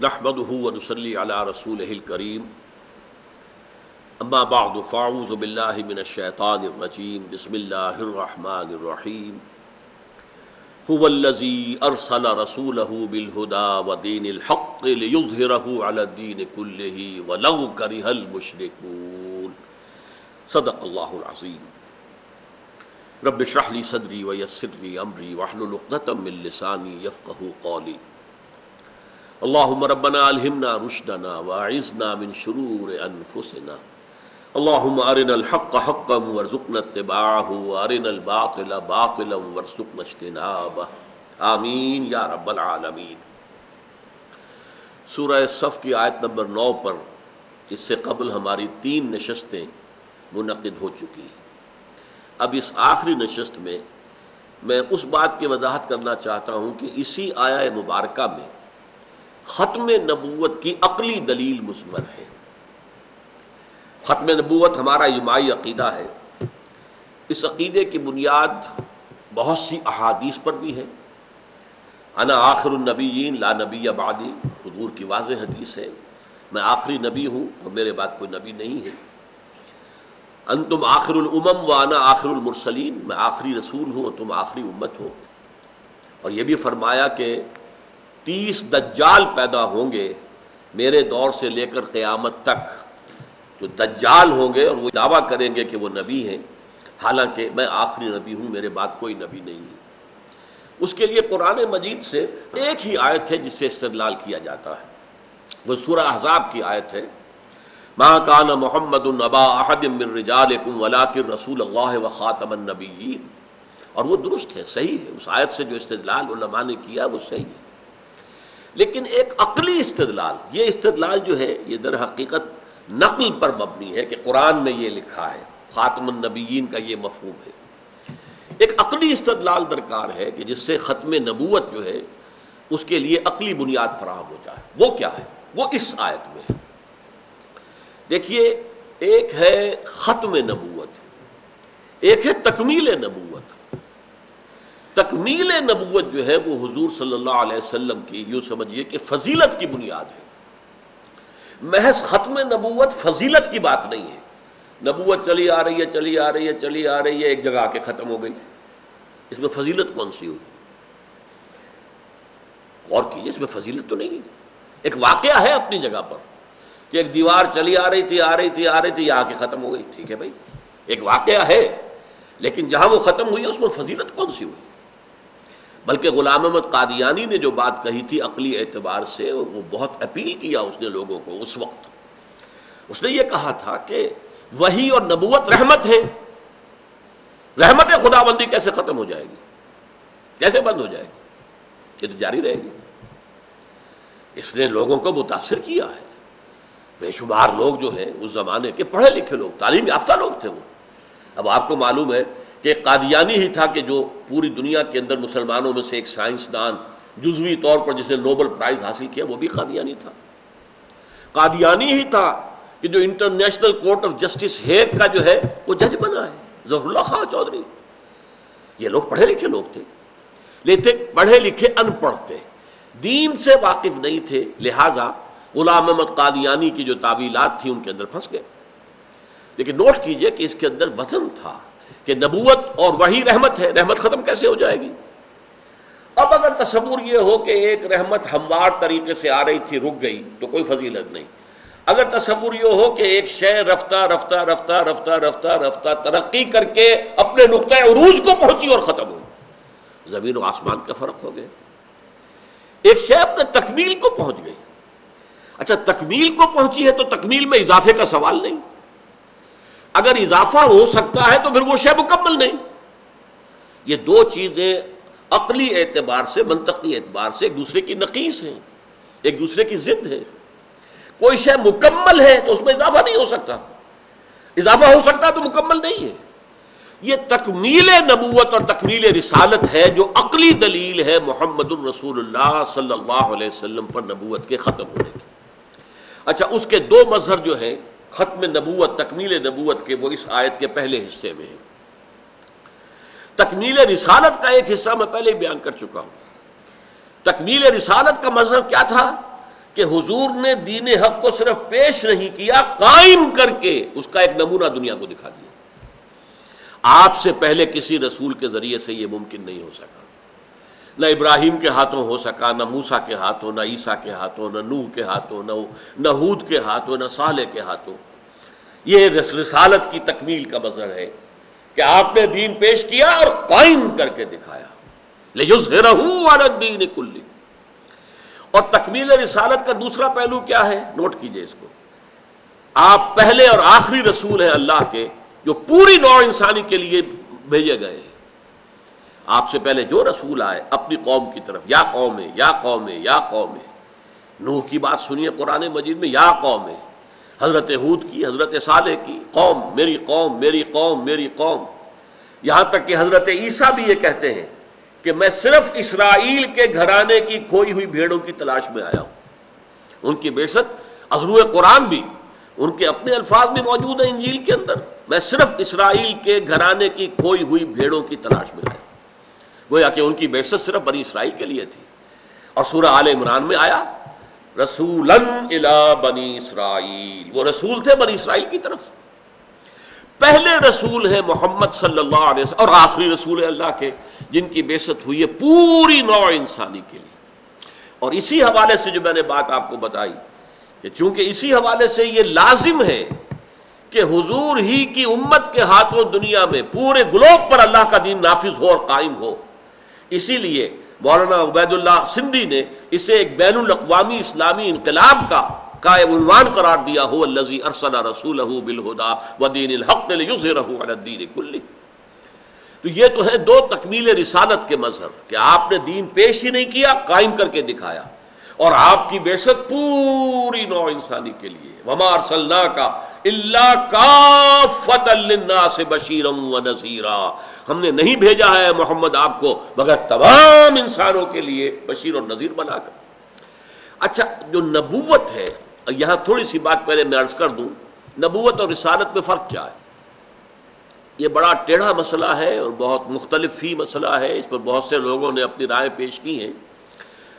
نحمده ونصلي على رسوله الكريم اما بعد فاعوذ بالله من الشيطان الرجيم بسم الله الرحمن الرحيم هو الذي ارسل رسوله بالهدى ودين الحق ليظهره على الدين كله ولو كره المشركون صدق الله العظيم رب اشرح لي صدري ويسر لي امري واحلل عقدة من لساني يفقهوا قولي اللهم ربنا الہمنا رشدنا واعذنا من شرور انفسنا اللهم ارنا الحق حقا وارزقنا اتباعه وارنا الباطل باطلا وارزقنا اجتنابه آمین یا رب العالمین۔ سورہ صف کی آیت نمبر 9 پر اس سے قبل ہماری 3 نشستیں منعقد ہو چکی ہیں۔ اب اس آخری نشست میں میں اس بات کی وضاحت کرنا چاہتا ہوں کہ اسی آیہ مبارکہ میں ختم نبوت کی عقلی دلیل مضمر ہے۔ ختم نبوت ہمارا اجماعی عقیدہ ہے۔ اس عقیدے کی بنیاد بہت سی احادیث پر بھی ہے۔ انا آخر النبیین لا نبی بعدی، حضور کی واضح حدیث ہے، میں آخری نبی ہوں اور میرے بعد کوئی نبی نہیں ہے۔ انتم آخر الامم وانا آخر المرسلین، میں آخری رسول ہوں اور تم آخری امت ہو۔ اور یہ بھی فرمایا کہ 30 دجال پیدا ہوں گے میرے دور سے لے کر قیامت تک، جو دجال ہوں گے اور وہ دعویٰ کریں گے کہ وہ نبی ہیں، حالانکہ میں آخری نبی ہوں، میرے بعد کوئی نبی نہیں ہے۔ اس کے لیے قرآن مجید سے ایک ہی آیت ہے جس سے استدلال کیا جاتا ہے، وہ سورہ احزاب کی آیت ہے، ما کان محمد ابا احد من رجالکم ولکن رسول اللہ وخاتم النبیین، اور وہ درست ہے، صحیح ہے۔ اس آیت سے جو استدلال علماء نے کیا وہ صحیح ہے، لیکن ایک عقلی استدلال، یہ استدلال جو ہے یہ در حقیقت نقل پر مبنی ہے کہ قرآن میں یہ لکھا ہے، خاتم النبیین کا یہ مفہوم ہے۔ ایک عقلی استدلال درکار ہے کہ جس سے ختم نبوت جو ہے اس کے لیے عقلی بنیاد فراہم ہو جائے۔ وہ کیا ہے؟ وہ اس آیت میں ہے۔ دیکھیے، ایک ہے ختم نبوت، ایک ہے تکمیل نبوت۔ تکمیل نبوت جو ہے وہ حضور صلی اللہ علیہ وسلم کی، یوں سمجھیے کہ فضیلت کی بنیاد ہے۔ محض ختم نبوت فضیلت کی بات نہیں ہے۔ نبوت چلی آ رہی ہے چلی آ رہی ہے چلی آ رہی ہے، ایک جگہ آ کے ختم ہو گئی، اس میں فضیلت کون سی ہوئی؟ غور کیجیے، اس میں فضیلت تو نہیں ہے۔ ایک واقعہ ہے اپنی جگہ پر کہ ایک دیوار چلی آ رہی تھی آ رہی تھی آ رہی تھی، یہاں کے ختم ہو گئی، ٹھیک ہے بھائی، ایک واقعہ ہے، لیکن جہاں وہ ختم ہوئی اس میں فضیلت کون سی ہوئی؟ بلکہ غلام احمد قادیانی نے جو بات کہی تھی عقلی اعتبار سے، وہ بہت اپیل کیا اس نے لوگوں کو اس وقت۔ اس نے یہ کہا تھا کہ وحی اور نبوت رحمت ہے، رحمت خداوندی کیسے ختم ہو جائے گی، کیسے بند ہو جائے گی؟ یہ تو جاری رہے گی۔ اس نے لوگوں کو متاثر کیا ہے۔ بے شمار لوگ جو ہیں اس زمانے کے پڑھے لکھے لوگ، تعلیم یافتہ لوگ تھے وہ۔ اب آپ کو معلوم ہے کہ قادیانی ہی تھا کہ جو پوری دنیا کے اندر مسلمانوں میں سے ایک سائنسدان جزوی طور پر جس نے نوبل پرائز حاصل کیا، وہ بھی قادیانی تھا۔ قادیانی ہی تھا کہ جو international court of justice Hague کا جو ہے وہ جج بنا ہے، ظفر اللہ خان چودھری۔ یہ لوگ پڑھے لکھے لوگ تھے، لیکن پڑھے لکھے ان پڑھ تھے، دین سے واقف نہیں تھے، لہٰذا غلام احمد قادیانی کی جو تعویلات تھیں ان کے اندر پھنس گئے۔ لیکن نوٹ کیجئے کہ اس کے اندر وزن تھا کہ نبوت اور وحی رحمت ہے، رحمت ختم کیسے ہو جائے گی؟ اب اگر تصور یہ ہو کہ ایک رحمت ہموار طریقے سے آ رہی تھی، رک گئی، تو کوئی فضیلت نہیں۔ اگر تصور یہ ہو کہ ایک شے رفتہ رفتہ رفتہ رفتہ رفتہ رفتہ ترقی کر کے اپنے نقطۂ عروج کو پہنچی اور ختم ہوئی، زمین و آسمان کا فرق ہو گیا۔ ایک شے اپنے تکمیل کو پہنچ گئی، اچھا تکمیل کو پہنچی ہے تو تکمیل میں اضافے کا سوال نہیں۔ اگر اضافہ ہو سکتا ہے تو پھر وہ شے مکمل نہیں۔ یہ دو چیزیں عقلی اعتبار سے، منطقی اعتبار سے ایک دوسرے کی نقیص ہیں، ایک دوسرے کی ضد ہے۔ کوئی شے مکمل ہے تو اس میں اضافہ نہیں ہو سکتا، اضافہ ہو سکتا تو مکمل نہیں ہے۔ یہ تکمیل نبوت اور تکمیل رسالت ہے جو عقلی دلیل ہے محمد الرسول اللہ صلی اللہ علیہ وسلم پر نبوت کے ختم ہونے کی۔ اچھا، اس کے 2 مظہر جو ہیں ختم نبوت، تکمیل نبوت کے، وہ اس آیت کے پہلے حصے میں ہیں۔ تکمیل رسالت کا ایک حصہ میں پہلے ہی بیان کر چکا ہوں۔ تکمیل رسالت کا مظہر کیا تھا کہ حضور نے دین حق کو صرف پیش نہیں کیا، قائم کر کے اس کا ایک نمونہ دنیا کو دکھا دیا۔ آپ سے پہلے کسی رسول کے ذریعے سے یہ ممکن نہیں ہو سکا، نہ ابراہیم کے ہاتھوں ہو سکا، نہ موسیٰ کے ہاتھوں، نہ عیسیٰ کے ہاتھوں، نہ نوح کے ہاتھوں، نہ ہود کے ہاتھوں، نہ صالح کے ہاتھوں۔ یہ رسالت کی تکمیل کا مظہر ہے کہ آپ نے دین پیش کیا اور قائم کر کے دکھایا، لِيُظْهِرَهُ عَلَى الدِّينِ كُلِّهِ۔ اور تکمیل رسالت کا دوسرا پہلو کیا ہے؟ نوٹ کیجئے اس کو، آپ پہلے اور آخری رسول ہیں اللہ کے جو پوری نوع انسانی کے لیے بھیجے گئے ہیں۔ آپ سے پہلے جو رسول آئے اپنی قوم کی طرف، یا قوم ہے، یا قوم ہے، یا قوم ہے۔ نوح کی بات سنیے قرآن مجید میں، یا قوم ہے۔ حضرت ہود کی، حضرت صالح کی، قوم میری قوم میری قوم میری قوم۔ یہاں تک کہ حضرت عیسیٰ بھی یہ کہتے ہیں کہ میں صرف اسرائیل کے گھرانے کی کھوئی ہوئی بھیڑوں کی تلاش میں آیا ہوں۔ ان کی بعثت ازروع قرآن بھی ان کے اپنے الفاظ میں موجود ہیں انجیل کے اندر، میں صرف اسرائیل کے گھرانے کی کھوئی ہوئی بھیڑوں کی تلاش میں آیا۔ گویا کہ ان کی بعثت صرف بنی اسرائیل کے لیے تھی۔ اور سورہ آل عمران میں آیا رسولاً الی بنی اسرائیل، وہ رسول تھے بنی اسرائیل کی طرف۔ پہلے رسول ہیں محمد صلی اللہ علیہ وسلم، اور آخری رسول ہے اللہ کے جن کی بعثت ہوئی ہے پوری نوع انسانی کے لیے۔ اور اسی حوالے سے جو میں نے بات آپ کو بتائی کہ چونکہ اسی حوالے سے یہ لازم ہے کہ حضور ہی کی امت کے ہاتھوں دنیا میں پورے گلوب پر اللہ کا دین نافذ ہو اور قائم ہو، اسی لیے مولانا عبید اللہ سندھی نے اسے ایک بین الاقوامی اسلامی انقلاب کا عنوان قرار دیا، هو الذی ارسل رسولہ بالہدی ودین الحق لیظہرہ علی الدین کلہ۔ تو یہ تو ہے دو تکمیل رسالت کے مظہر کہ آپ نے دین پیش ہی نہیں کیا، قائم کر کے دکھایا، اور آپ کی بعثت پوری نوع انسانی کے لیے، وما ارسلناک الا کافۃ للناس بشیرا ونذیرا، ہم نے نہیں بھیجا ہے محمد آپ کو مگر تمام انسانوں کے لیے بشیر اور نذیر بنا کر۔ اچھا، جو نبوت ہے، یہاں تھوڑی سی بات پہلے میں عرض کر دوں، نبوت اور رسالت میں فرق کیا ہے؟ یہ بڑا ٹیڑھا مسئلہ ہے اور بہت مختلف فی مسئلہ ہے، اس پر بہت سے لوگوں نے اپنی رائے پیش کی ہیں۔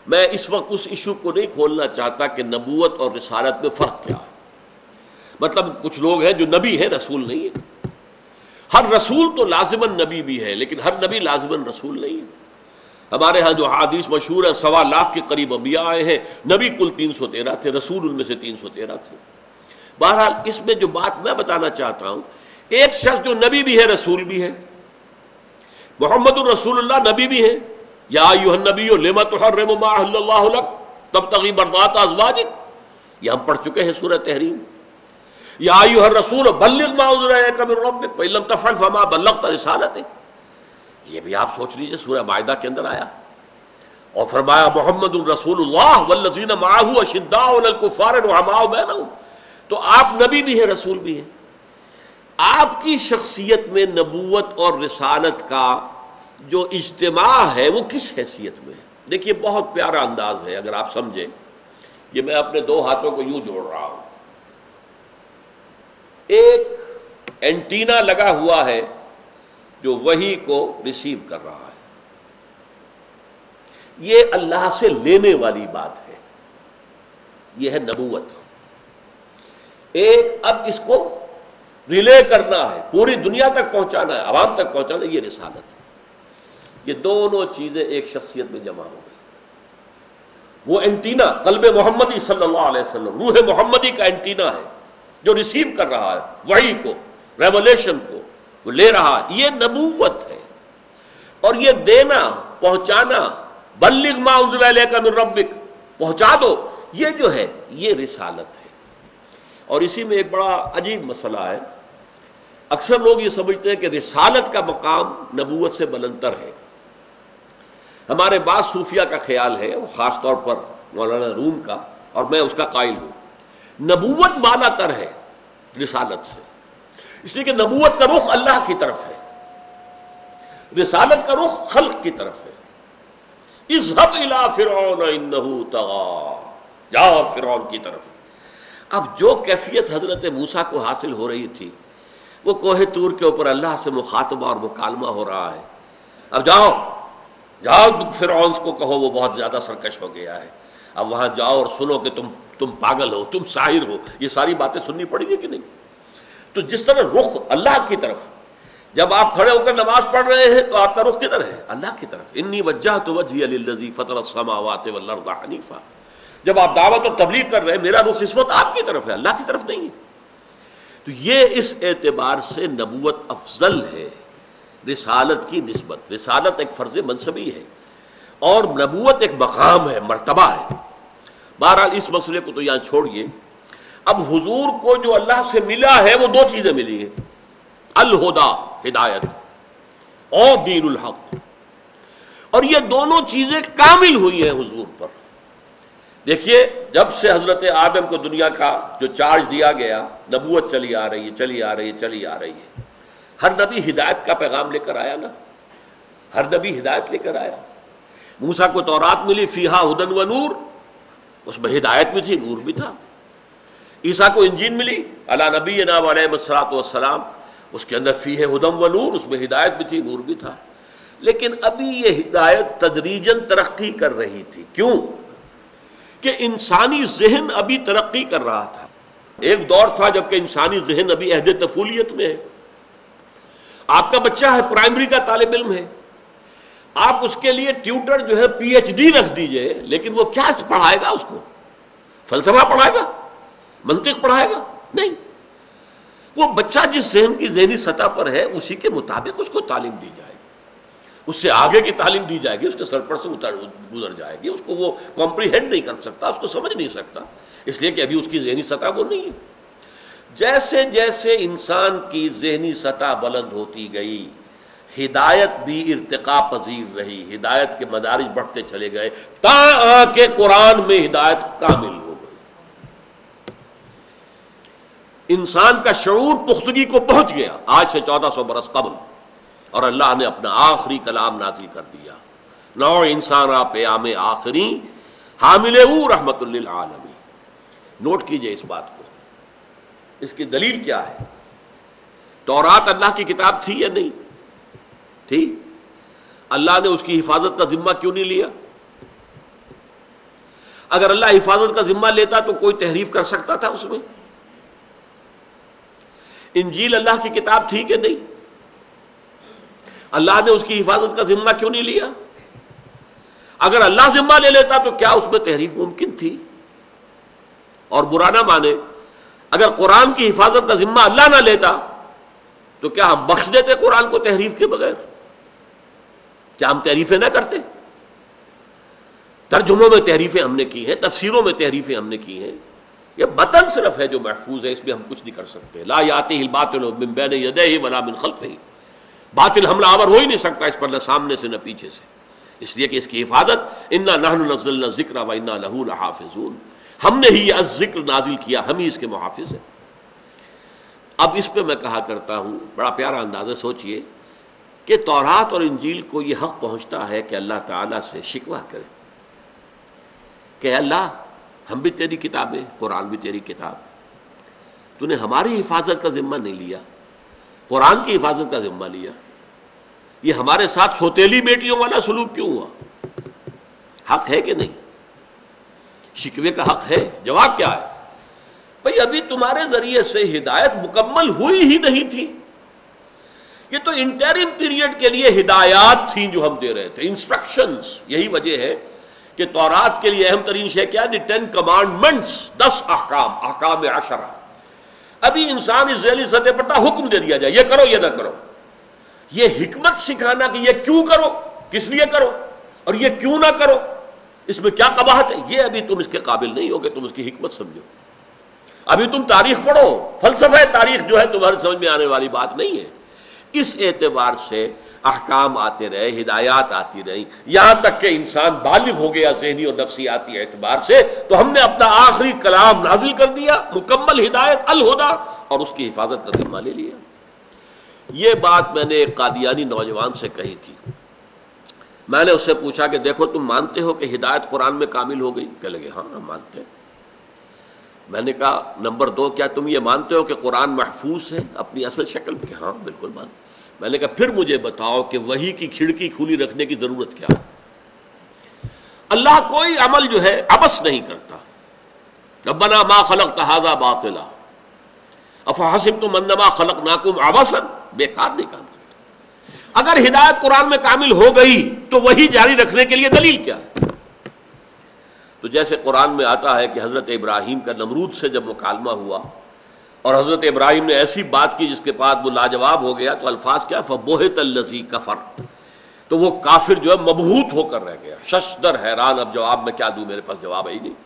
میں اس وقت اس ایشو کو نہیں کھولنا چاہتا کہ نبوت اور رسالت میں فرق کیا ہے۔ مطلب کچھ لوگ ہیں جو نبی ہیں رسول نہیں ہے۔ ہر رسول تو لازماً نبی بھی ہے، لیکن ہر نبی لازماً رسول نہیں ہے۔ ہمارے ہاں جو حدیث مشہور ہے 1.25 لاکھ کے قریب انبیاء آئے ہیں، نبی کل 313 تھے، رسول ان میں سے 313 تھے۔ بہرحال اس میں جو بات میں بتانا چاہتا ہوں، ایک شخص جو نبی بھی ہے رسول بھی ہے، محمد الرسول اللہ نبی بھی ہے، یا ایھا النبی لم تحرم ما احل اللہ لک تبتغی مرضات ازواجک، یہ ہم پڑھ چکے ہیں سورہ تحریم۔ یا ایھا الرسول بلغ ما انزل الیک من ربک فإن لم تفعل فما بلغت رسالتہ، یہ بھی آپ سوچ لیجئے سورہ مائدہ کے اندر آیا۔ اور فرمایا محمد الرسول اللہ والذین معہ اشداء علی الکفار رحماء بینہم، تو آپ نبی بھی ہیں رسول بھی ہیں۔ آپ کی شخصیت میں نبوت اور رسالت کا جو اجتماع ہے وہ کس حیثیت میں ہے؟ دیکھیے بہت پیارا انداز ہے اگر آپ سمجھیں، یہ میں اپنے دو ہاتھوں کو یوں جوڑ رہا ہوں، ایک اینٹینا لگا ہوا ہے جو وحی کو ریسیو کر رہا ہے، یہ اللہ سے لینے والی بات ہے، یہ ہے نبوت۔ ایک اب اس کو ریلے کرنا ہے، پوری دنیا تک پہنچانا ہے، عوام تک پہنچانا ہے، یہ رسالت ہے۔ یہ دونوں چیزیں ایک شخصیت میں جمع ہو گئی۔ وہ اینٹینا قلب محمدی صلی اللہ علیہ وسلم، روح محمدی کا اینٹینا ہے جو ریسیو کر رہا ہے وحی کو، ریولیشن کو، وہ لے رہا ہے، یہ نبوت ہے۔ اور یہ دینا، پہنچانا، بلغ ما انزل الیک من ربک، پہنچا دو، یہ جو ہے یہ رسالت ہے۔ اور اسی میں ایک بڑا عجیب مسئلہ ہے، اکثر لوگ یہ سمجھتے ہیں کہ رسالت کا مقام نبوت سے بلندتر ہے۔ ہمارے بعض صوفیہ کا خیال ہے، وہ خاص طور پر مولانا روم کا، اور میں اس کا قائل ہوں، نبوت بالا تر ہے رسالت سے، اس لیے کہ نبوت کا رخ اللہ کی طرف ہے، رسالت کا رخ خلق کی طرف ہے۔ اذهب الى فرعون انه طغى، جاؤ فرعون کی طرف۔ اب جو کیفیت حضرت موسیٰ کو حاصل ہو رہی تھی، وہ کوہ طور کے اوپر اللہ سے مخاطبہ اور مکالمہ ہو رہا ہے، اب جاؤ فرعون کو کہو وہ بہت زیادہ سرکش ہو گیا ہے، اب وہاں جاؤ اور سنو کہ تم پاگل ہو، تم ساحر ہو، یہ ساری باتیں سننی پڑیں گی کہ نہیں؟ تو جس طرح رخ اللہ کی طرف، جب آپ کھڑے ہو کر نماز پڑھ رہے ہیں تو آپ کا رخ کدھر ہے؟ اللہ کی طرف. انی وجہت وجہی للذی فطر السماوات والارض حنیفا. جب آپ دعوت اور تبلیغ کر رہے ہیں میرا رخ اس وقت آپ کی طرف ہے، اللہ کی طرف نہیں ہے. تو یہ اس اعتبار سے نبوت افضل ہے رسالت کی نسبت. رسالت ایک فرض منصبی ہے اور نبوت ایک مقام ہے، مرتبہ ہے. بہرحال اس مسئلے کو تو یہاں چھوڑیے. اب حضور کو جو اللہ سے ملا ہے وہ دو چیزیں ملی ہیں، الہدا ہدایت اور دین الحق، اور یہ دونوں چیزیں کامل ہوئی ہیں حضور پر. دیکھیے جب سے حضرت آدم کو دنیا کا جو چارج دیا گیا، نبوت چلی آ رہی ہے چلی آ رہی ہے چلی آ رہی ہے. ہر نبی ہدایت کا پیغام لے کر آیا نا، ہر نبی ہدایت لے کر آیا. موسیٰ کو تورات ملی فیہا ہدی و نور، اس میں ہدایت بھی تھی، نور بھی تھا. عیسیٰ کو انجیل ملی علی نبینا علیہ الصلوۃ والسلام، اس کے اندر فیہ ہدی و نور، اس میں ہدایت بھی تھی، نور بھی تھا. لیکن ابھی یہ ہدایت تدریجاً ترقی کر رہی تھی. کیوں؟ کہ انسانی ذہن ابھی ترقی کر رہا تھا. ایک دور تھا جب کہ انسانی ذہن ابھی عہد طفولیت میں ہے. آپ کا بچہ ہے، پرائمری کا طالب علم ہے، آپ اس کے لیے ٹیوٹر جو ہے پی ایچ ڈی رکھ دیجئے، لیکن وہ کیا پڑھائے گا؟ اس کو فلسفہ پڑھائے گا؟ منطق پڑھائے گا؟ نہیں. وہ بچہ جس ذہن کی ذہنی سطح پر ہے اسی کے مطابق اس کو تعلیم دی جائے گی، اس سے آگے کی تعلیم دی جائے گی، اس کے سر پر سے گزر جائے گی. اس کو وہ کمپریہینڈ نہیں کر سکتا، اس کو سمجھ نہیں سکتا، اس لیے کہ ابھی اس کی ذہنی سطح وہ نہیں ہے. جیسے جیسے انسان کی ذہنی سطح بلند ہوتی گئی، ہدایت بھی ارتقاء پذیر رہی، ہدایت کے مدارج بڑھتے چلے گئے، تاں کہ قرآن میں ہدایت کامل ہو گئی. انسان کا شعور پختگی کو پہنچ گیا آج سے 1400 برس قبل، اور اللہ نے اپنا آخری کلام نازل کر دیا. نوع انسان را پیام آخری حامل او رحمت للعالمین. نوٹ کیجئے اس بات کو. اس کی دلیل کیا ہے؟ تورات اللہ کی کتاب تھی یا نہیں تھی؟ اللہ نے اس کی حفاظت کا ذمہ کیوں نہیں لیا؟ اگر اللہ حفاظت کا ذمہ لیتا تو کوئی تحریف کر سکتا تھا اس میں؟ انجیل اللہ کی کتاب تھی کہ نہیں؟ اللہ نے اس کی حفاظت کا ذمہ کیوں نہیں لیا؟ اگر اللہ ذمہ لے لیتا تو کیا اس میں تحریف ممکن تھی؟ اور برا نہ مانے، اگر قرآن کی حفاظت کا ذمہ اللہ نہ لیتا تو کیا ہم بخش دیتے قرآن کو تحریف کے بغیر؟ کیا ہم تحریفیں نہ کرتے؟ ترجموں میں تحریفیں ہم نے کی ہیں، تفسیروں میں تحریفیں ہم نے کی ہیں. یہ متن صرف ہے جو محفوظ ہے، اس میں ہم کچھ نہیں کر سکتے. لا یاتیہ الباطل من بین یدیہ ولا من خلفہ. باطل حملہ آور ہو ہی نہیں سکتا اس پر، نہ سامنے سے نہ پیچھے سے، اس لیے کہ اس کی حفاظت انا نحن نزلنا الذکر وانا لہ لحافظون. ہم نے ہی یہ ذکر نازل کیا، ہم ہی اس کے محافظ ہیں. اب اس پہ میں کہا کرتا ہوں، بڑا پیارا انداز ہے. سوچئے کہ تورات اور انجیل کو یہ حق پہنچتا ہے کہ اللہ تعالیٰ سے شکوہ کرے کہ اللہ ہم بھی تیری کتابیں، قرآن بھی تیری کتاب، تو نے ہماری حفاظت کا ذمہ نہیں لیا، قرآن کی حفاظت کا ذمہ لیا. یہ ہمارے ساتھ سوتیلی بیٹیوں والا سلوک کیوں ہوا؟ حق ہے کہ نہیں؟ شکوے کا حق ہے. جواب کیا ہے؟ بھئی ابھی تمہارے ذریعے سے ہدایت مکمل ہوئی ہی نہیں تھی. یہ تو انٹرم پیریڈ کے لیے ہدایات تھیں جو ہم دے رہے تھے، انسٹرکشنز. یہی وجہ ہے کہ تورات کے لیے اہم ترین شے کیا ہے؟ 10 کمانڈمنٹس، 10 احکام، احکام عشرہ. ابھی انسان اس ذیلی سطح پر تھا، حکم دے دیا جائے یہ کرو یہ نہ کرو. یہ حکمت سکھانا کہ یہ کیوں کرو، کس لیے کرو، اور یہ کیوں نہ کرو، اس میں کیا قباحت ہے، یہ ابھی تم اس کے قابل نہیں ہو کہ تم اس کی حکمت سمجھو. ابھی تم تاریخ پڑھو، فلسفہ تاریخ جو ہے تمہارے سمجھ میں آنے والی بات نہیں ہے. اس اعتبار سے احکام آتے رہے، ہدایات آتی رہی، یہاں تک کہ انسان بالغ ہو گیا ذہنی اور نفسیاتی اعتبار سے، تو ہم نے اپنا آخری کلام نازل کر دیا، مکمل ہدایت الہدا، اور اس کی حفاظت کا ذمہ لے لیا. یہ بات میں نے ایک قادیانی نوجوان سے کہی تھی. میں نے اس سے پوچھا کہ دیکھو تم مانتے ہو کہ ہدایت قرآن میں کامل ہو گئی؟ کہنے لگے ہاں ہم مانتے ہیں. میں نے کہا نمبر 2 کیا تم یہ مانتے ہو کہ قرآن محفوظ ہے اپنی اصل شکل میں؟ ہاں بالکل مانتے. میں نے کہا پھر مجھے بتاؤ کہ وحی کی کھڑکی کھلی رکھنے کی ضرورت کیا ہے؟ اللہ کوئی عمل جو ہے عبث نہیں کرتا. ربنا ما خلقت هذا باطلا افحسبتم انما خلقناکم عبثا، بیکار نہیں کام کرتا. اگر ہدایت قرآن میں کامل ہو گئی تو وہی جاری رکھنے کے لیے دلیل کیا ہے؟ تو جیسے قرآن میں آتا ہے کہ حضرت ابراہیم کا نمرود سے جب مکالمہ ہوا اور حضرت ابراہیم نے ایسی بات کی جس کے بعد وہ لاجواب ہو گیا، تو الفاظ کیا؟ فبہت الذی کفر، تو وہ کافر جو ہے مبہوت ہو کر رہ گیا، ششدر حیران، اب جواب میں کیا دوں، میرے پاس جواب ہے ہی نہیں.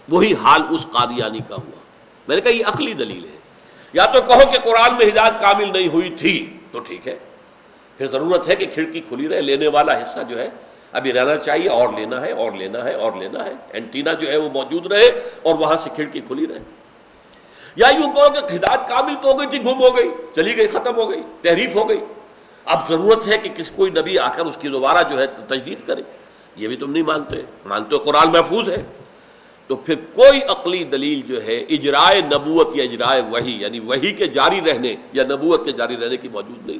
وہی حال اس قادیانی کا ہوا. میں نے کہا یہ عقلی دلیل ہے. یا تو کہو کہ قرآن میں ہدایت کامل نہیں ہوئی تھی تو ٹھیک ہے، پھر ضرورت ہے کہ کھڑکی کھلی رہے، لینے والا حصہ جو ہے ابھی رہنا چاہیے، اور لینا ہے اور لینا ہے اور لینا ہے، اینٹینا جو ہے وہ موجود رہے اور وہاں سے کھڑکی کھلی رہے. یا یوں کہو کہ ہدایت کامل تو ہو گئی تھی، گم ہو گئی، چلی گئی، ختم ہو گئی، تحریف ہو گئی، اب ضرورت ہے کہ کوئی نبی آ کر اس کی دوبارہ جو ہے تجدید کرے. یہ بھی تم نہیں مانتے، مانتے ہو قرآن محفوظ ہے. تو پھر کوئی عقلی دلیل جو ہے اجرائے نبوت یا اجرائے وحی، یعنی وحی کے جاری رہنے یا نبوت کے جاری رہنے کی موجود نہیں.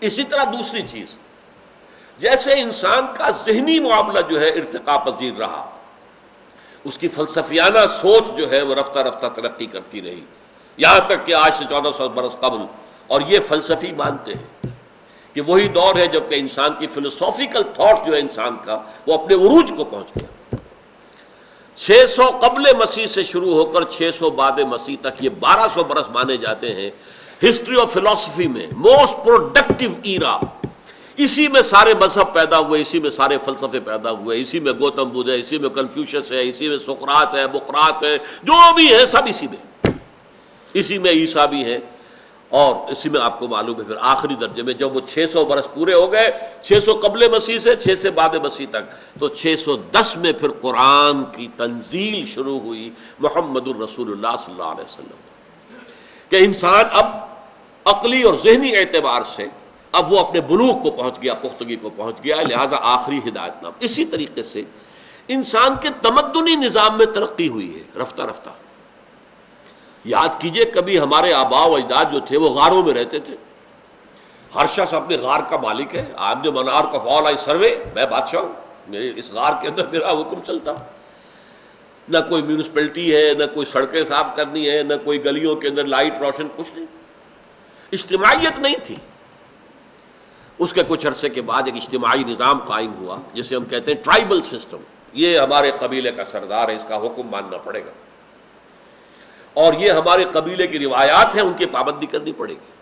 اسی طرح دوسری چیز، جیسے انسان کا ذہنی معاملہ جو ہے ارتقاء پذیر رہا، اس کی فلسفیانہ سوچ جو ہے وہ رفتہ رفتہ ترقی کرتی رہی، یہاں تک کہ آج سے 1400 برس قبل، اور یہ فلسفی مانتے ہیں کہ وہی دور ہے جب کہ انسان کی فلسافیکل تھاٹ جو ہے انسان کا وہ اپنے عروج کو پہنچ گیا. 600 قبل مسیح سے شروع ہو کر 600 بعد مسیح تک، یہ 1200 برس مانے جاتے ہیں ہسٹری آف فلسفی میں موسٹ پروڈکٹیو ایرا. اسی میں سارے مذہب پیدا ہوئے، اسی میں سارے فلسفے پیدا ہوئے، اسی میں گوتم بدھ ہے، اسی میں کنفیوشس ہے، اسی میں سقراط ہے، بقراط ہے، جو بھی ہے سب اسی میں، اسی میں عیسیٰ بھی ہے. اور اسی میں آپ کو معلوم ہے پھر آخری درجے میں جب وہ 600 برس پورے ہو گئے، 600 قبل مسیح سے 600 بعد مسیح تک، تو 610 میں پھر قرآن کی تنزیل شروع ہوئی محمد الرسول اللہ صلی اللہ علیہ وسلم، کہ انسان اب عقلی اور ذہنی اعتبار سے اب وہ اپنے بلوغ کو پہنچ گیا، پختگی کو پہنچ گیا، لہذا آخری ہدایت نام. اسی طریقے سے انسان کے تمدنی نظام میں ترقی ہوئی ہے رفتہ رفتہ. یاد کیجئے کبھی ہمارے آباء و اجداد جو تھے وہ غاروں میں رہتے تھے، ہر شخص اپنے غار کا مالک ہے. آپ نے منار کا فال آئی سروے، میں بادشاہ ہوں، میرے اس غار کے اندر میرا حکم چلتا. نہ کوئی میونسپلٹی ہے، نہ کوئی سڑکیں صاف کرنی ہے، نہ کوئی گلیوں کے اندر لائٹ روشن، کچھ نہیں. اجتماعیت نہیں تھی. اس کے کچھ عرصے کے بعد ایک اجتماعی نظام قائم ہوا جسے ہم کہتے ہیں ٹرائبل سسٹم. یہ ہمارے قبیلے کا سردار ہے، اس کا حکم ماننا پڑے گا، اور یہ ہمارے قبیلے کی روایات ہیں، ان کی پابندی کرنی پڑے گی.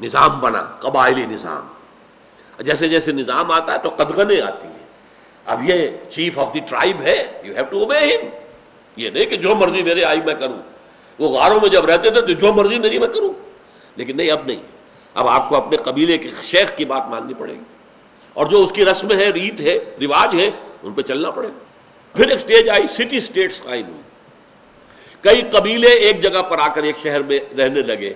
نظام بنا، قبائلی نظام. جیسے جیسے نظام آتا ہے تو قدغنیں آتی ہیں. اب یہ چیف آف دی ٹرائب ہے، یو ہیو ٹو اوبے ہم. یہ نہیں کہ جو مرضی میرے آئی میں کروں. وہ غاروں میں جب رہتے تھے تو جو مرضی میری میں کروں، لیکن نہیں، اب نہیں. اب آپ کو اپنے قبیلے کے شیخ کی بات ماننی پڑے گی، اور جو اس کی رسم ہے، ریت ہے، رواج ہے، ان پہ چلنا پڑے گا. پھر ایک سٹیج آئی، سٹی اسٹیٹس قائم ہوئی. کئی قبیلے ایک جگہ پر آ کر ایک شہر میں رہنے لگے،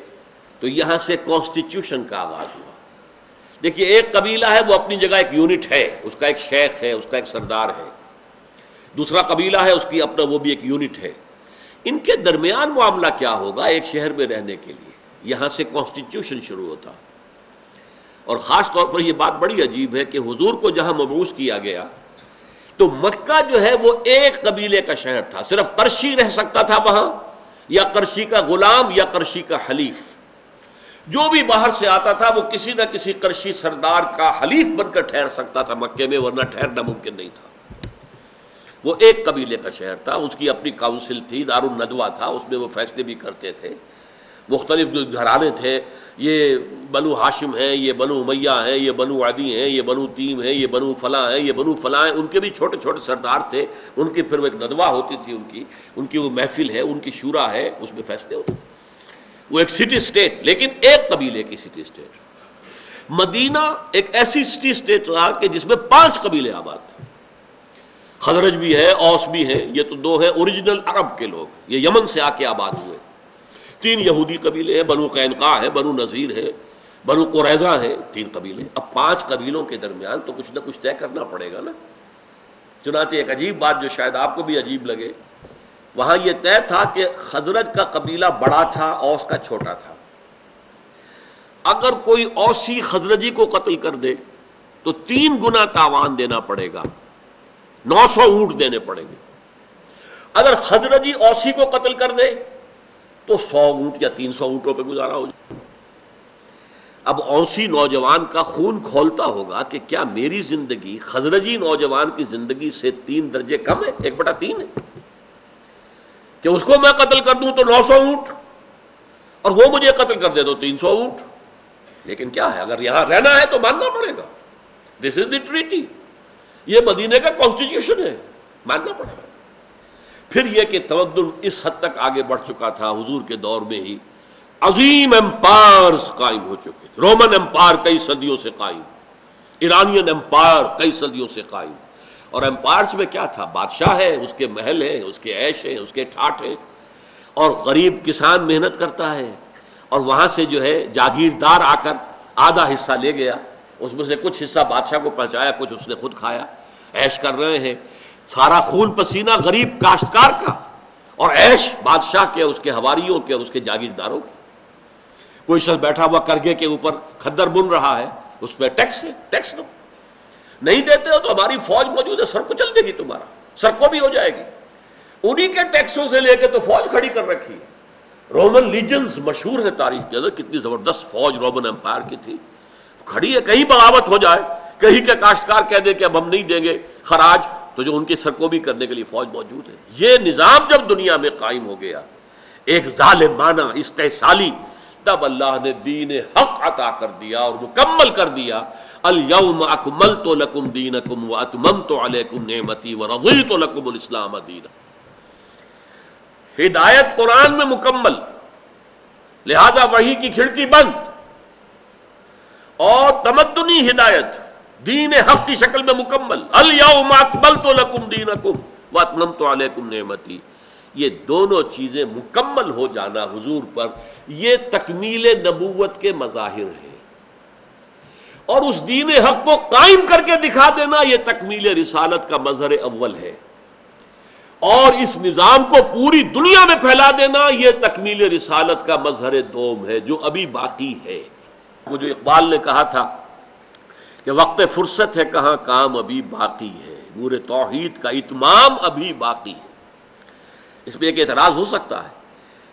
تو یہاں سے کانسٹیٹیوشن کا آغاز ہوا. دیکھیے ایک قبیلہ ہے وہ اپنی جگہ ایک یونٹ ہے، اس کا ایک شیخ ہے، اس کا ایک سردار ہے. دوسرا قبیلہ ہے، اس کی اپنا وہ بھی ایک یونٹ ہے. ان کے درمیان معاملہ کیا ہوگا ایک شہر میں رہنے کے لیے؟ یہاں سے کانسٹیٹیوشن شروع ہوتا. اور خاص طور پر یہ بات بڑی عجیب ہے کہ حضور کو جہاں مبعوث کیا گیا تو مکہ جو ہے وہ ایک قبیلے کا شہر تھا، صرف قرشی رہ سکتا تھا وہاں، یا قرشی کا غلام یا قرشی کا حلیف. جو بھی باہر سے آتا تھا وہ کسی نہ کسی قرشی سردار کا حلیف بن کر ٹھہر سکتا تھا مکے میں، ورنہ ٹھہرنا ممکن نہیں تھا. وہ ایک قبیلے کا شہر تھا، اس کی اپنی کاؤنسل تھی، دار الندوہ تھا، اس میں وہ فیصلے بھی کرتے تھے. مختلف جو گھرانے تھے، یہ بنو ہاشم ہیں، یہ بنو امیہ ہیں، یہ بنو عدی ہیں، یہ بنو تیم ہیں، یہ بنو فلاں ہیں، یہ بنو فلاں ہیں. ان کے بھی چھوٹے چھوٹے سردار تھے، ان کی پھر وہ ایک ندوہ ہوتی تھی، ان کی وہ محفل ہے، ان کی شورا ہے، اس میں فیصلے ہوتے تھے. وہ ایک سٹی اسٹیٹ، لیکن ایک قبیلے کی سٹی اسٹیٹ. مدینہ ایک ایسی سٹی اسٹیٹ رہا کہ جس میں 5 قبیلے آباد تھے. خزرج بھی ہے، اوس بھی ہے، یہ تو 2 ہیں اوریجنل عرب کے لوگ، یہ یمن سے آ کے آباد ہوئے. 3 یہودی قبیلے ہیں، بنو قینقاع ہے، بنو نذیر ہے، بنو قریظہ ہے، 3 قبیلے. اب 5 قبیلوں کے درمیان تو کچھ نہ کچھ طے کرنا پڑے گا نا. چنانچہ ایک عجیب بات جو شاید آپ کو بھی عجیب لگے، وہاں یہ طے تھا کہ خزرج کا قبیلہ بڑا تھا، اوس کا چھوٹا تھا. اگر کوئی اوسی خزرجی کو قتل کر دے تو 3 گنا تاوان دینا پڑے گا، 900 اونٹ دینے پڑیں گے۔ اگر خزرجی اوسی کو قتل کر دے تو 100 اونٹ یا 300 اونٹوں پہ گزارا ہو جائے۔ اب اوسی نوجوان کا خون کھولتا ہوگا کہ کیا میری زندگی خزرجی نوجوان کی زندگی سے 3 درجے کم ہے، 1/3 ہے، کہ اس کو میں قتل کر دوں تو 900 اونٹ اور وہ مجھے قتل کر دے تو 300 اونٹ۔ لیکن کیا ہے، اگر یہاں رہنا ہے تو ماننا پڑے گا، دس از دی ٹریٹی، یہ مدینے کا کانسٹیٹیوشن ہے، ماننا پڑے گا۔ پھر یہ کہ تمدن اس حد تک آگے بڑھ چکا تھا، حضور کے دور میں ہی عظیم امپائرز قائم ہو چکے تھے۔ رومن امپائر کئی صدیوں سے قائم، ایرانین امپائر کئی صدیوں سے قائم۔ اور امپائرز میں کیا تھا، بادشاہ ہے، اس کے محل ہیں، اس کے عیش ہیں، اس کے ٹھاٹھ ہیں، اور غریب کسان محنت کرتا ہے، اور وہاں سے جو ہے جاگیردار آ کر آدھا حصہ لے گیا، اس میں سے کچھ حصہ بادشاہ کو پہنچایا، کچھ اس نے خود کھایا، عیش کر رہے ہیں۔ سارا خون پسینہ غریب کاشتکار کا، اور عیش بادشاہ کے، اس کے حواریوں کے اور اس کے جاگیرداروں کے۔ کوئی شخص بیٹھا ہوا کرگے کے اوپر کھدر بن رہا ہے، اس پہ ٹیکس ہے، ٹیکس دو، نہیں دیتے ہو تو ہماری فوج موجود ہے، سر کو چل دے گی، تمہارا سر کو بھی ہو جائے گی۔ انہی کے ٹیکسوں سے لے کے تو فوج کھڑی کر رکھی ہے۔ رومن لیجنز مشہور ہے تاریخ کے اندر، کتنی زبردست فوج رومن امپائر کی تھی، کھڑی ہے، کہیں بغاوت ہو جائے، کہیں کے کاشتکار کہہ دے کہ اب ہم نہیں دیں گے خراج، تو جو ان کی سرکوبی کرنے کے لیے فوج موجود ہے۔ یہ نظام جب دنیا میں قائم ہو گیا، ایک ظالمانہ استحصالی، تب اللہ نے دین حق عطا کر دیا اور مکمل کر دیا۔ الیوم اکملت لکم دینکم واتممت علیکم نعمتی ورضیت لکم الاسلام دینا۔ ہدایت قرآن میں مکمل، لہذا وحی کی کھڑکی بند، اور تمدنی ہدایت دین حق کی شکل میں مکمل، الیوم اکملت لکم دینکم واتممت علیکم نعمتی۔ یہ دونوں چیزیں مکمل ہو جانا حضور پر، یہ تکمیل نبوت کے مظاہر ہیں، اور اس دین حق کو قائم کر کے دکھا دینا یہ تکمیل رسالت کا مظہر اول ہے، اور اس نظام کو پوری دنیا میں پھیلا دینا یہ تکمیل رسالت کا مظہر دوم ہے، جو ابھی باقی ہے۔ وہ جو اقبال نے کہا تھا کہ وقت فرصت ہے کہاں کام ابھی باقی ہے، نور توحید کا اتمام ابھی باقی ہے۔ اس میں ایک اعتراض ہو سکتا ہے،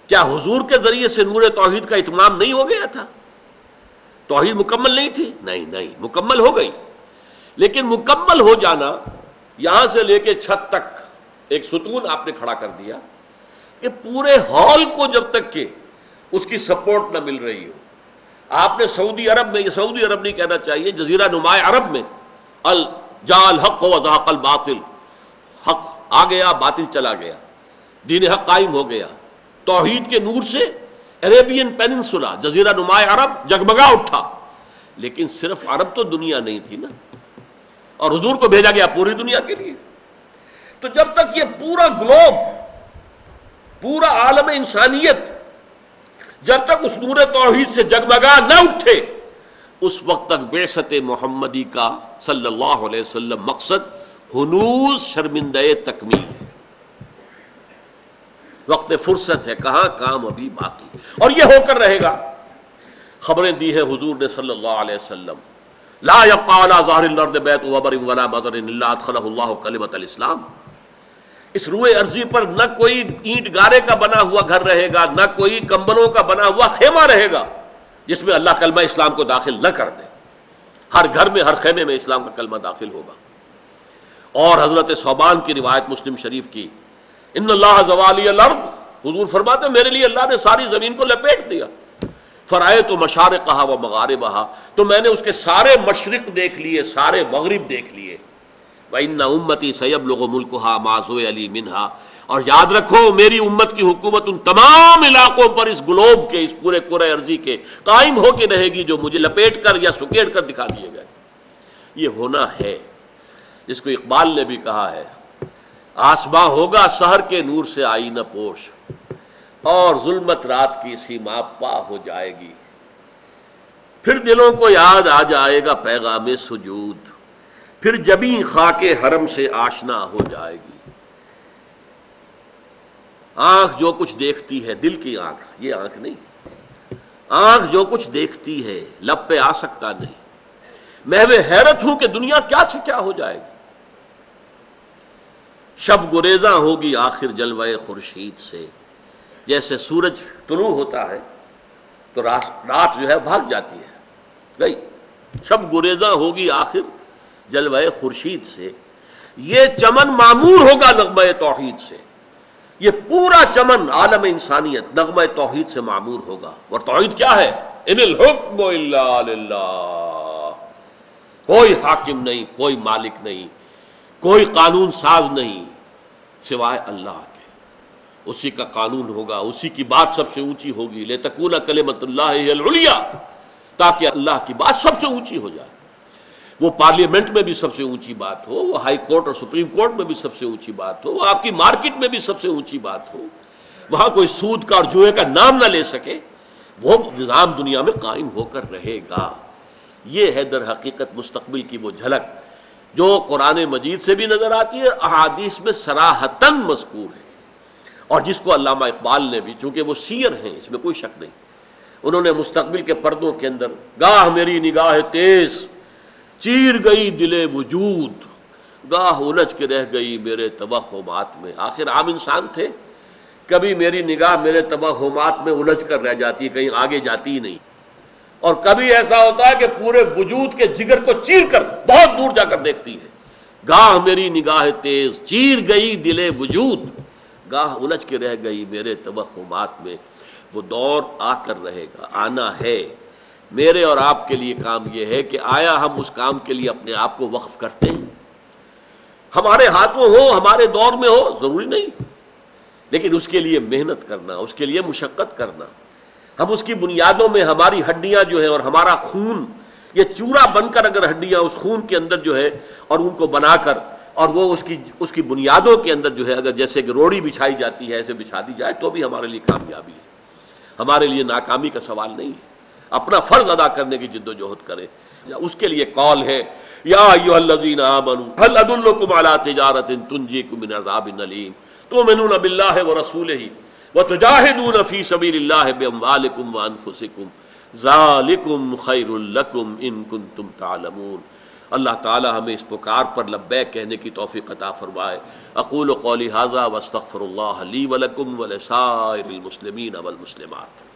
کیا حضور کے ذریعے سے نور توحید کا اتمام نہیں ہو گیا تھا؟ توحید مکمل نہیں تھی؟ نہیں، مکمل ہو گئی، لیکن مکمل ہو جانا، یہاں سے لے کے چھت تک ایک ستون آپ نے کھڑا کر دیا کہ پورے ہال کو جب تک کہ اس کی سپورٹ نہ مل رہی ہو۔ آپ نے سعودی عرب میں، یہ سعودی عرب نہیں کہنا چاہیے، جزیرہ نما عرب میں، جاء الحق وزهق الباطل، حق آ گیا، باطل چلا گیا، دین حق قائم ہو گیا، توحید کے نور سے عربین پیننسولا، جزیرہ نما عرب جگمگا اٹھا۔ لیکن صرف عرب تو دنیا نہیں تھی نا، اور حضور کو بھیجا گیا پوری دنیا کے لیے۔ تو جب تک یہ پورا گلوب، پورا عالم انسانیت جب تک اس نور توحید سے جگمگا نہ اٹھے، اس وقت تک بعثت محمدی کا صلی اللہ علیہ وسلم مقصد ہنوز شرمندہ تکمیل ہے، وقت فرصت ہے کہاں کام ابھی باقی، اور یہ ہو کر رہے گا۔ خبریں دی ہیں حضور نے صلی اللہ علیہ وسلم، لا يبقى على ظهر الارض بیت وبر ولا مزر الا ادخله الله کلمۃ الاسلام۔ اس روئے ارضی پر نہ کوئی اینٹ گارے کا بنا ہوا گھر رہے گا، نہ کوئی کمبلوں کا بنا ہوا خیمہ رہے گا جس میں اللہ کلمہ اسلام کو داخل نہ کر دے۔ ہر گھر میں، ہر خیمے میں اسلام کا کلمہ داخل ہوگا۔ اور حضرت ثوبان کی روایت مسلم شریف کی، ان اللہ زوالی الارض، حضور فرماتے میرے لیے اللہ نے ساری زمین کو لپیٹ دیا، فرأیت مشارقہا و مغاربہا، تو میں نے اس کے سارے مشرق دیکھ لیے، سارے مغرب دیکھ لیے۔ وَإِنَّ أُمَّتِي سَيَبْلُغُ مُلْكُهَا مَا زُوِّيَ لِي مِنْهَا، اور یاد رکھو میری امت کی حکومت ان تمام علاقوں پر، اس گلوب کے، اس پورے کرۂ ارضی کے قائم ہو کے رہے گی جو مجھے لپیٹ کر یا سکیڑ کر دکھا دیے گئے۔ یہ ہونا ہے، جس کو اقبال نے بھی کہا ہے، آسماں ہوگا سحر کے نور سے آئینہ پوش، اور ظلمت رات کی سیما پا ہو جائے گی، پھر دلوں کو یاد آ جائے گا پیغام سجود، پھر جبیں خاک حرم سے آشنا ہو جائے گی۔ آنکھ جو کچھ دیکھتی ہے، دل کی آنکھ، یہ آنکھ نہیں، آنکھ جو کچھ دیکھتی ہے لب پہ آ سکتا نہیں، محو حیرت ہوں کہ دنیا کیا سے کیا ہو جائے گی۔ شب گریزاں ہوگی آخر جلوہ خورشید سے، جیسے سورج طلوع ہوتا ہے تو رات جو ہے بھاگ جاتی ہے، گئی۔ شب گریزاں ہوگی آخر جلوہ خورشید سے، یہ چمن معمور ہوگا نغمہ توحید سے، یہ پورا چمن عالم انسانیت نغمہ توحید سے معمور ہوگا۔ اور توحید کیا ہے؟ ان الحکم الا للہ، کوئی حاکم نہیں، کوئی مالک نہیں، کوئی قانون ساز نہیں سوائے اللہ کے۔ اسی کا قانون ہوگا، اسی کی بات سب سے اونچی ہوگی، لِتَكُونَ كَلِمَةُ اللَّهِ هِيَ الْعُلْيَا، تاکہ اللہ کی بات سب سے اونچی ہو جائے، وہ پارلیمنٹ میں بھی سب سے اونچی بات ہو، وہ ہائی کورٹ اور سپریم کورٹ میں بھی سب سے اونچی بات ہو، وہ آپ کی مارکیٹ میں بھی سب سے اونچی بات ہو، وہاں کوئی سود کا اور جوئے کا نام نہ لے سکے، وہ نظام دنیا میں قائم ہو کر رہے گا۔ یہ ہے در حقیقت مستقبل کی وہ جھلک جو قرآن مجید سے بھی نظر آتی ہے، احادیث میں صراحتاً مذکور ہے، اور جس کو علامہ اقبال نے بھی، چونکہ وہ سیر ہیں اس میں کوئی شک نہیں، انہوں نے مستقبل کے پردوں کے اندر گاہ میری نگاہ تیز چیر گئی دل وجود، گاہ الجھ کے رہ گئی میرے توہمات میں۔ آخر عام انسان تھے، کبھی میری نگاہ میرے توہمات میں الجھ کر رہ جاتی ہے، کہیں آگے جاتی ہی نہیں، اور کبھی ایسا ہوتا ہے کہ پورے وجود کے جگر کو چیر کر بہت دور جا کر دیکھتی ہے۔ گاہ میری نگاہ تیز چیر گئی دل وجود، گاہ الجھ کے رہ گئی میرے توہمات میں۔ وہ دور آ کر رہے گا، آنا ہے۔ میرے اور آپ کے لیے کام یہ ہے کہ آیا ہم اس کام کے لیے اپنے آپ کو وقف کرتے ہیں؟ ہمارے ہاتھوں ہو، ہمارے دور میں ہو، ضروری نہیں، لیکن اس کے لیے محنت کرنا، اس کے لیے مشقت کرنا، ہم اس کی بنیادوں میں ہماری ہڈیاں جو ہیں اور ہمارا خون، یہ چورا بن کر اگر ہڈیاں اس خون کے اندر جو ہے اور ان کو بنا کر اور وہ اس کی بنیادوں کے اندر جو ہے اگر جیسے کہ روڑی بچھائی جاتی ہے ایسے بچھا دی جائے تو بھی ہمارے لیے کامیابی ہے، ہمارے لیے ناکامی کا سوال نہیں ہے۔ اپنا فرض ادا کرنے کی جد و جہد کرے، اس کے لیے قول ہے یا ایھا الذین آمنوا هل ادلکم علی تجارۃ تنجیکم من عذاب الیم تؤمنون باللہ ورسولہ وتجاہدون فی سبیل اللہ باموالکم وانفسکم ذالکم خیر لکم ان کنتم تعلمون۔ اللہ تعالی ہمیں اس پکار پر لبیک کہنے کی توفیق عطا فرمائے۔ اقول قولی ھذا واستغفر اللہ لی ولکم ولسائر المسلمین والمسلمات۔